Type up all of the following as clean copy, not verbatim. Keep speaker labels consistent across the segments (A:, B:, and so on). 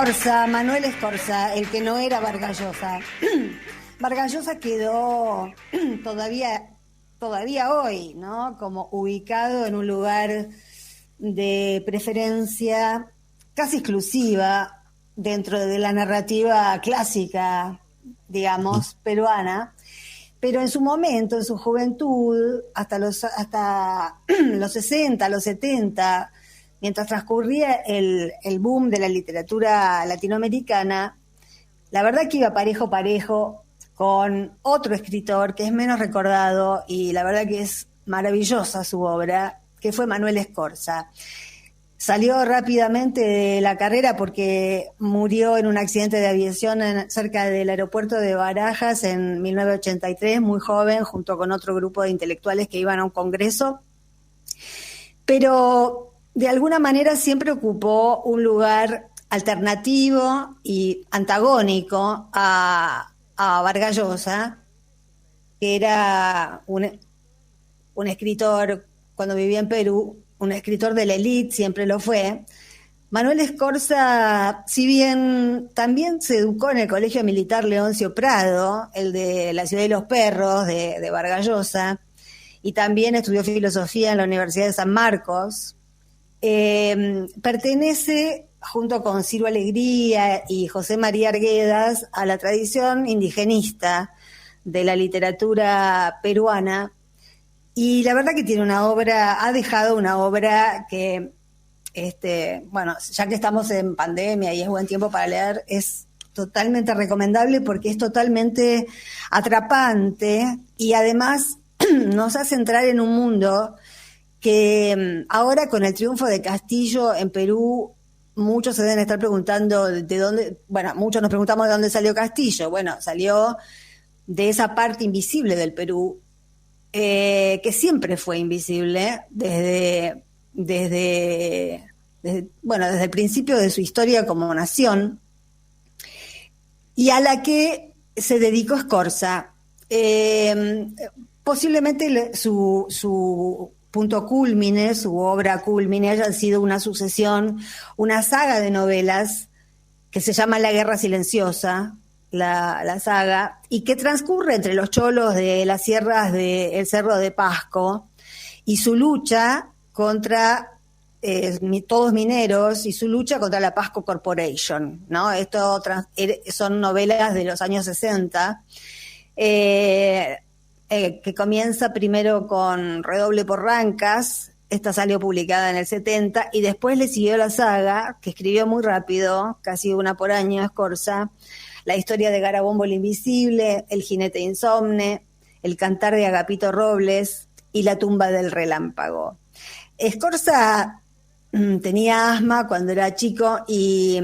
A: Scorza, Manuel Scorza, el que no era Vargas Llosa. Vargas Llosa quedó todavía hoy, ¿no? Como ubicado en un lugar de preferencia casi exclusiva dentro de la narrativa clásica, digamos, peruana. Pero en su momento, en su juventud, hasta los 60, los 70, mientras transcurría el boom de la literatura latinoamericana, la verdad que iba parejo con otro escritor que es menos recordado y la verdad que es maravillosa su obra, que fue Manuel Scorza. Salió rápidamente de la carrera porque murió en un accidente de aviación cerca del aeropuerto de Barajas en 1983, muy joven, junto con otro grupo de intelectuales que iban a un congreso. Pero de alguna manera siempre ocupó un lugar alternativo y antagónico a Vargas Llosa, que era un escritor, cuando vivía en Perú, un escritor de la élite, siempre lo fue. Manuel Scorza, si bien también se educó en el Colegio Militar Leoncio Prado, el de la Ciudad de los Perros, de Vargas Llosa, y también estudió filosofía en la Universidad de San Marcos, pertenece, junto con Ciro Alegría y José María Arguedas, a la tradición indigenista de la literatura peruana. Y la verdad que ha dejado una obra que, bueno, ya que estamos en pandemia y es buen tiempo para leer, es totalmente recomendable porque es totalmente atrapante y además nos hace entrar en un mundo que ahora con el triunfo de Castillo en Perú, muchos se deben estar preguntando de dónde, bueno, muchos nos preguntamos de dónde salió Castillo. Bueno, salió de esa parte invisible del Perú, que siempre fue invisible desde el principio de su historia como nación, y a la que se dedicó Scorza. Posiblemente su punto cúlmine, su obra cúlmine, haya sido una sucesión, una saga de novelas que se llama La Guerra Silenciosa, la saga, y que transcurre entre los cholos de las sierras del Cerro de Pasco y su lucha contra todos mineros y su lucha contra la Pasco Corporation, ¿no? Esto son novelas de los años 60, que comienza primero con Redoble por Rancas. Esta salió publicada en el 70 y después le siguió la saga, que escribió muy rápido, casi una por año, Scorza, la historia de Garabombo el Invisible, El Jinete Insomne, El Cantar de Agapito Robles y La Tumba del Relámpago. Scorza tenía asma cuando era chico y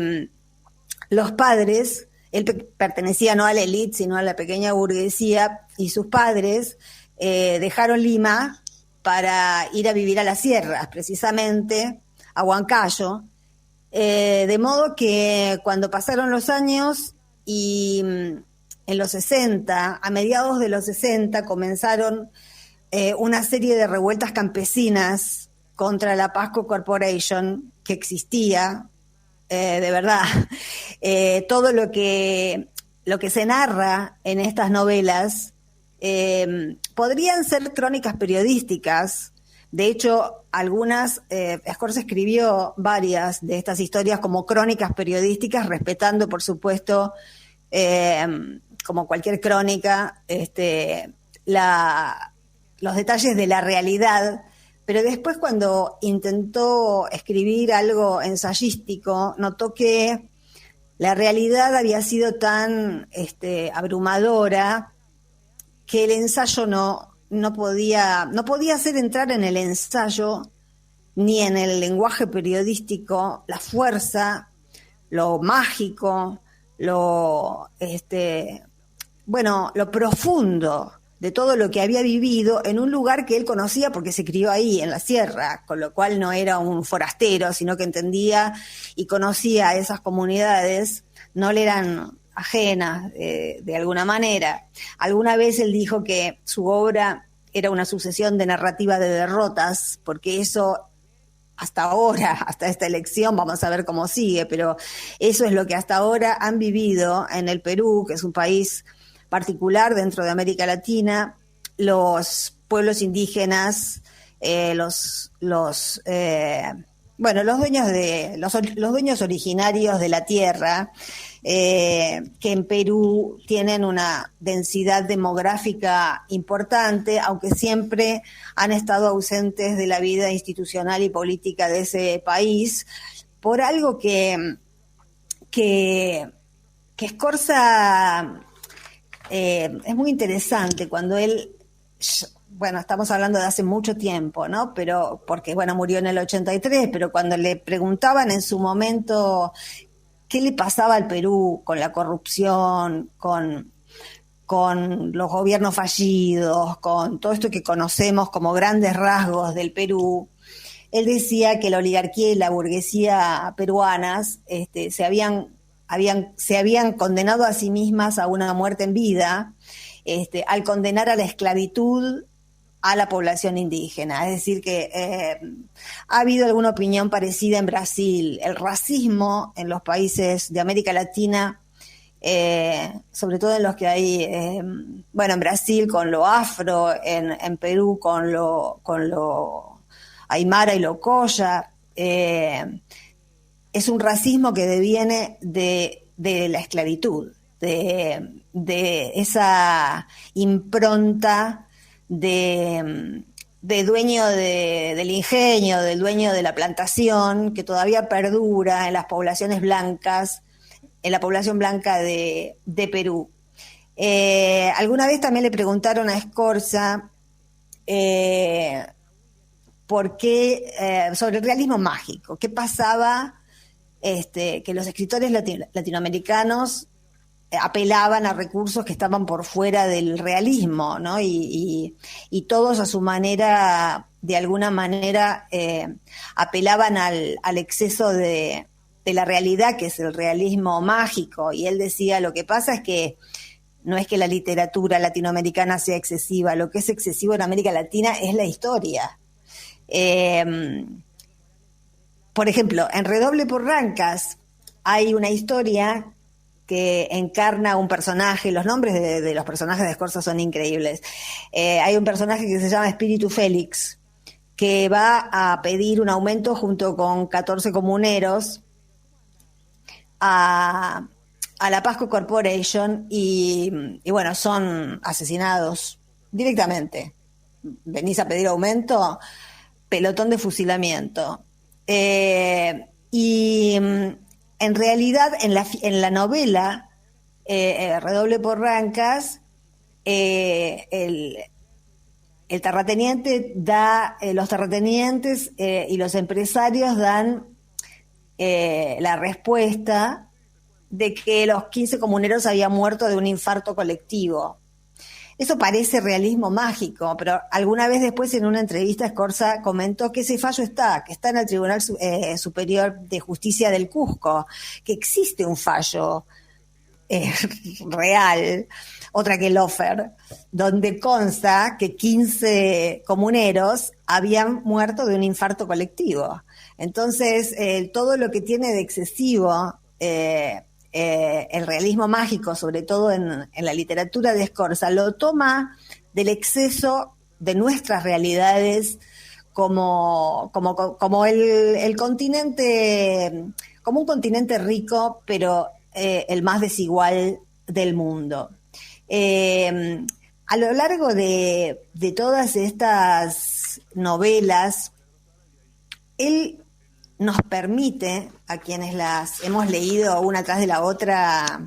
A: los padres, él pertenecía no a la élite, sino a la pequeña burguesía, y sus padres dejaron Lima para ir a vivir a las sierras, precisamente a Huancayo, de modo que cuando pasaron los años y en los 60, a mediados de los 60, comenzaron una serie de revueltas campesinas contra la Pasco Corporation que existía, de verdad. Todo lo que se narra en estas novelas podrían ser crónicas periodísticas. De hecho, Scorza escribió varias de estas historias como crónicas periodísticas, respetando, por supuesto, como cualquier crónica, los detalles de la realidad. Pero después, cuando intentó escribir algo ensayístico, notó que la realidad había sido tan abrumadora que el ensayo no podía hacer entrar en el ensayo ni en el lenguaje periodístico la fuerza, lo mágico, lo profundo de todo lo que había vivido en un lugar que él conocía porque se crió ahí, en la sierra, con lo cual no era un forastero, sino que entendía y conocía a esas comunidades, no le eran ajenas de alguna manera. Alguna vez él dijo que su obra era una sucesión de narrativa de derrotas, porque eso hasta ahora, hasta esta elección, vamos a ver cómo sigue, pero eso es lo que hasta ahora han vivido en el Perú, que es un país particular dentro de América Latina, los pueblos indígenas, los dueños originarios de la tierra, que en Perú tienen una densidad demográfica importante, aunque siempre han estado ausentes de la vida institucional y política de ese país, por algo que Scorza es muy interesante cuando él, bueno, estamos hablando de hace mucho tiempo, ¿no? Pero, porque, bueno, murió en el 83, pero cuando le preguntaban en su momento qué le pasaba al Perú con la corrupción, con los gobiernos fallidos, con todo esto que conocemos como grandes rasgos del Perú, él decía que la oligarquía y la burguesía peruanas se habían condenado a sí mismas a una muerte en vida, al condenar a la esclavitud a la población indígena. Es decir, que ha habido alguna opinión parecida en Brasil. El racismo en los países de América Latina, sobre todo en los que hay, en Brasil con lo afro, en Perú con lo aymara y lo colla, es un racismo que deviene de la esclavitud, de esa impronta de dueño del ingenio, del dueño de la plantación, que todavía perdura en las poblaciones blancas, en la población blanca de Perú. Alguna vez también le preguntaron a Scorza por qué, sobre el realismo mágico, qué pasaba, que los escritores latinoamericanos apelaban a recursos que estaban por fuera del realismo, ¿no? Y todos a su manera, de alguna manera, apelaban al exceso de la realidad, que es el realismo mágico. Y él decía, lo que pasa es que no es que la literatura latinoamericana sea excesiva, lo que es excesivo en América Latina es la historia. Por ejemplo, en Redoble por Rancas hay una historia que encarna un personaje, los nombres de los personajes de Scorza son increíbles. Hay un personaje que se llama Espíritu Félix, que va a pedir un aumento junto con 14 comuneros a la Pasco Corporation y bueno, son asesinados directamente. ¿Venís a pedir aumento? Pelotón de fusilamiento. En realidad, en la novela Redoble por Rancas, el terrateniente los terratenientes y los empresarios dan la respuesta de que los 15 comuneros habían muerto de un infarto colectivo. Eso parece realismo mágico, pero alguna vez después en una entrevista Scorza comentó que ese fallo que está en el Tribunal Superior de Justicia del Cusco, que existe un fallo real, otra que Lofer, donde consta que 15 comuneros habían muerto de un infarto colectivo. Entonces, todo lo que tiene de excesivo el realismo mágico, sobre todo en la literatura de Scorza, lo toma del exceso de nuestras realidades como el continente, como un continente rico, pero el más desigual del mundo. A lo largo de todas estas novelas, él nos permite, a quienes las hemos leído una tras de la otra,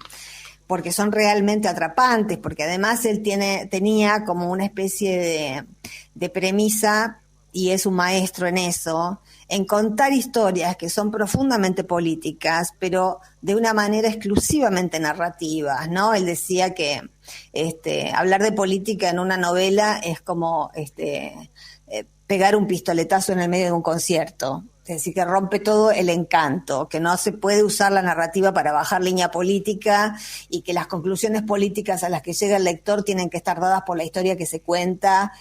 A: porque son realmente atrapantes, porque además él tenía como una especie de premisa, y es un maestro en eso, en contar historias que son profundamente políticas, pero de una manera exclusivamente narrativa, ¿no? Él decía que hablar de política en una novela es como pegar un pistoletazo en el medio de un concierto. Es decir, que rompe todo el encanto, que no se puede usar la narrativa para bajar línea política y que las conclusiones políticas a las que llega el lector tienen que estar dadas por la historia que se cuenta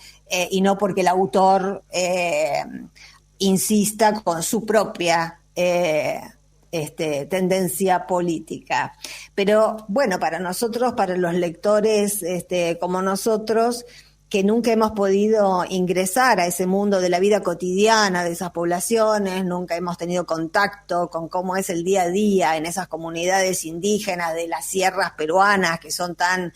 A: y no porque el autor insista con su propia tendencia política. Pero bueno, para nosotros, para los lectores como nosotros, que nunca hemos podido ingresar a ese mundo de la vida cotidiana de esas poblaciones, nunca hemos tenido contacto con cómo es el día a día en esas comunidades indígenas de las sierras peruanas, que son tan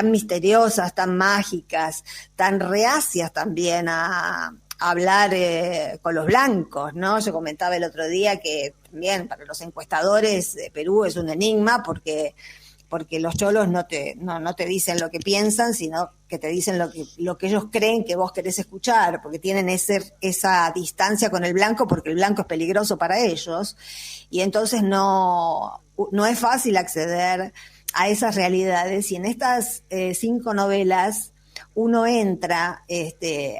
A: misteriosas, tan mágicas, tan reacias también a hablar con los blancos, ¿no? Yo comentaba el otro día que también para los encuestadores Perú es un enigma porque los cholos no te dicen lo que piensan, sino que te dicen lo que ellos creen que vos querés escuchar, porque tienen esa distancia con el blanco, porque el blanco es peligroso para ellos, y entonces no es fácil acceder a esas realidades, y en estas 5 novelas uno entra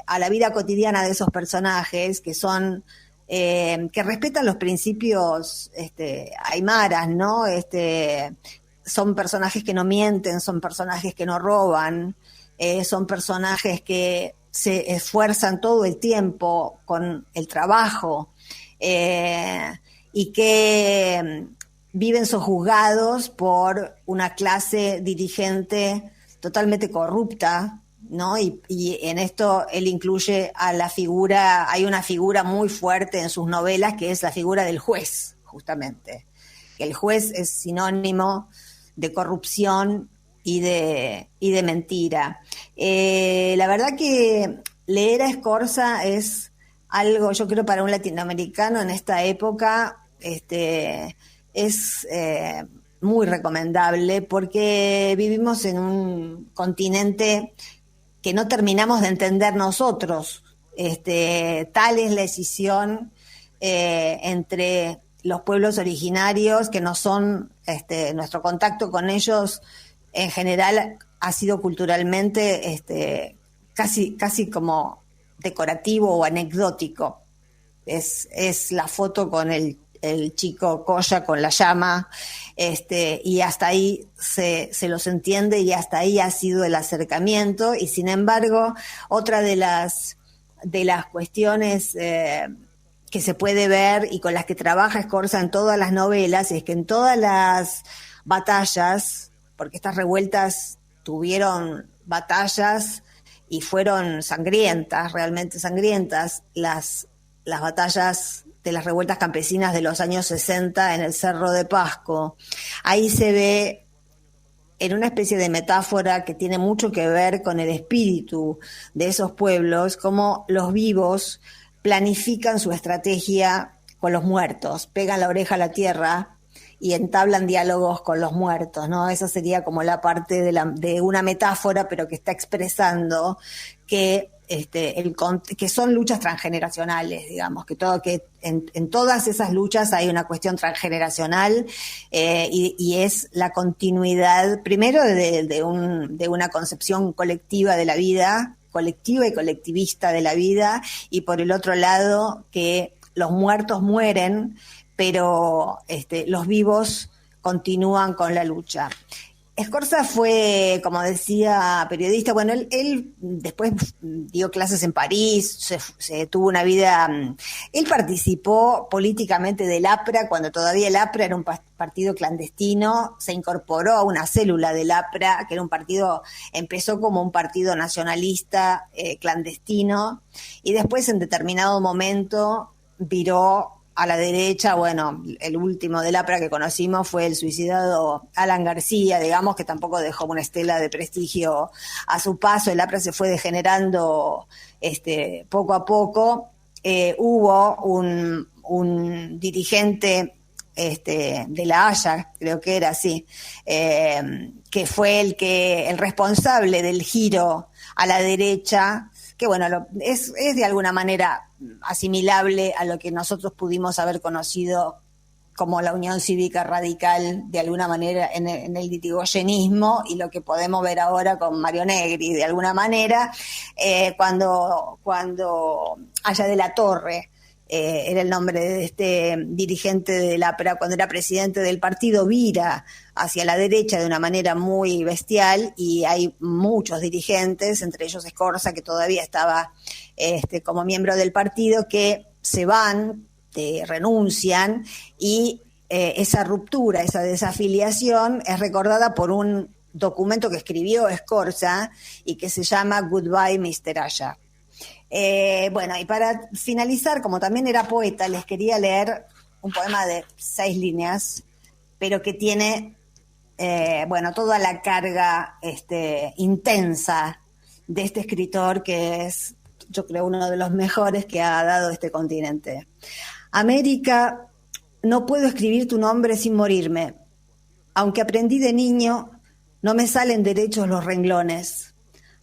A: a la vida cotidiana de esos personajes que son que respetan los principios aymaras, ¿no? Son personajes que no mienten, son personajes que no roban, son personajes que se esfuerzan todo el tiempo con el trabajo y que viven sojuzgados por una clase dirigente totalmente corrupta, ¿no? Y en esto él incluye a la figura, hay una figura muy fuerte en sus novelas que es la figura del juez, justamente. El juez es sinónimo de corrupción y de mentira. La verdad que leer a Scorza es algo, yo creo, para un latinoamericano en esta época, es muy recomendable porque vivimos en un continente que no terminamos de entender nosotros. Tal es la escisión entre los pueblos originarios, que no son, nuestro contacto con ellos en general ha sido culturalmente casi como decorativo o anecdótico. Es la foto con el chico Colla con la llama, y hasta ahí se los entiende y hasta ahí ha sido el acercamiento, y sin embargo otra de las cuestiones que se puede ver y con las que trabaja Scorza en todas las novelas es que en todas las batallas, porque estas revueltas tuvieron batallas y fueron sangrientas, realmente sangrientas, las batallas de las revueltas campesinas de los años 60 en el Cerro de Pasco. Ahí se ve, en una especie de metáfora que tiene mucho que ver con el espíritu de esos pueblos, cómo los vivos planifican su estrategia con los muertos, pegan la oreja a la tierra y entablan diálogos con los muertos, ¿no? Esa sería como la parte de una metáfora, pero que está expresando que que son luchas transgeneracionales, digamos, que en todas esas luchas hay una cuestión transgeneracional, y es la continuidad, primero, de una concepción colectiva de la vida, colectiva y colectivista de la vida, y por el otro lado, que los muertos mueren, pero los vivos continúan con la lucha. Scorza fue, como decía, periodista. Bueno, él después dio clases en París, se tuvo una vida. Él participó políticamente del APRA cuando todavía el APRA era un partido clandestino, se incorporó a una célula del APRA, que era un partido, empezó como un partido nacionalista clandestino, y después en determinado momento viró a la derecha. Bueno, el último del APRA que conocimos fue el suicidado Alan García, digamos, que tampoco dejó una estela de prestigio a su paso. El APRA se fue degenerando poco a poco. Hubo un dirigente de La Haya, creo que era así, que fue el responsable del giro a la derecha, que bueno, es de alguna manera asimilable a lo que nosotros pudimos haber conocido como la Unión Cívica Radical, de alguna manera, en el itigoyenismo, y lo que podemos ver ahora con Mario Negri, de alguna manera, cuando Aya de la Torre era el nombre de este dirigente cuando era presidente del partido, vira hacia la derecha de una manera muy bestial, y hay muchos dirigentes, entre ellos Scorza, que todavía estaba como miembro del partido, que se van, renuncian, y esa ruptura, esa desafiliación es recordada por un documento que escribió Scorza y que se llama Goodbye, Mr. Aya. Bueno, y para finalizar, como también era poeta, les quería leer un poema de 6 líneas, pero que tiene, toda la carga intensa de este escritor, que es, yo creo, uno de los mejores que ha dado este continente. América, no puedo escribir tu nombre sin morirme. Aunque aprendí de niño, no me salen derechos los renglones.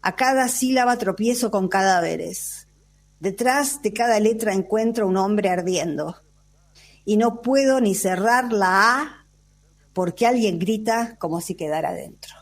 A: A cada sílaba tropiezo con cadáveres. Detrás de cada letra encuentro un hombre ardiendo. Y no puedo ni cerrar la A porque alguien grita como si quedara dentro.